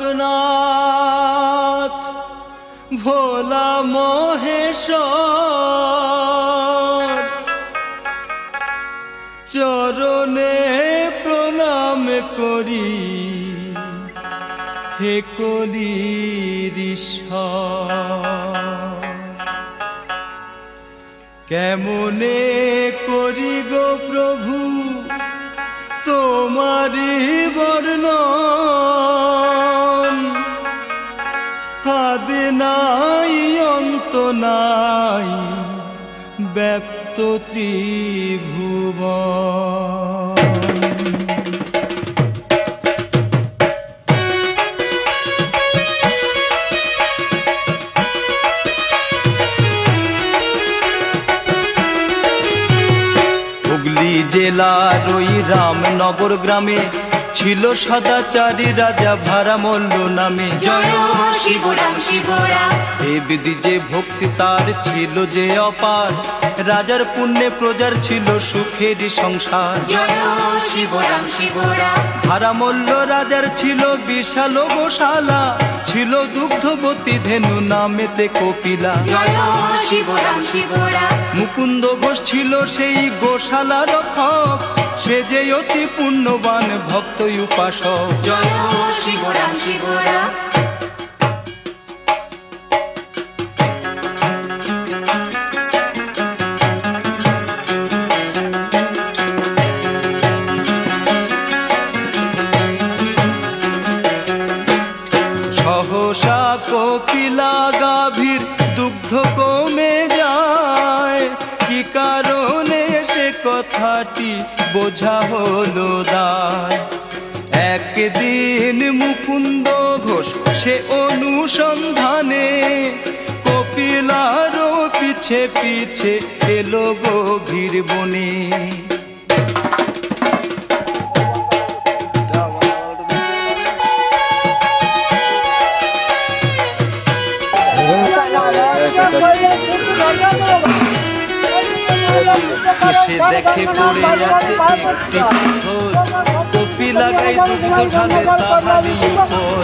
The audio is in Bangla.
লোকনাথ ভোলা মহেশ্বর চরণে প্রণাম করি হে কলির ঈশ্বর। কেমনে করি গো প্রভু তোমারি বর্ণন, আদি নাই অন্ত নাই ব্যাপ্ত ত্রিভুবন। হুগলি জেলার ওই রামনগর গ্রামে ছিল সদাচারী রাজা ভারামল্ল নামে। জয় শিবরাম শিবরাম। দেবী যে ভক্তি তার ছিল যে অপার, রাজার পুণ্যে প্রজার ছিল সুখের সংসার। জয় শিবরাম শিবরাম। ভারামল্ল রাজার ছিল বিশাল গোশালা, ছিল দুগ্ধবতী ধেনু নামেতে কপিলা। জয় শিবরাম শিবরাম। মুকুন্দ ঘোষ ছিল সেই গোশালা রক্ষক, সে যে অতি পুণ্যবান ভক্ত উপাসক। জয় শিবরাম শিবরাম। সহসা কপিলা গাভীর দুগ্ধ কমে যায়, কি কারণে সে কথাটি বোঝা হলো দায়। একদিন মুকুন্দ ঘোষ সে অনুসন্ধানে, কপিলারও পিছে পিছে এলো গভীর বনে। এসে দেখে পড়ে আছে একটি পাথর, কপিলা গাই দুগ্ধ ঢালে তাহারই উপর।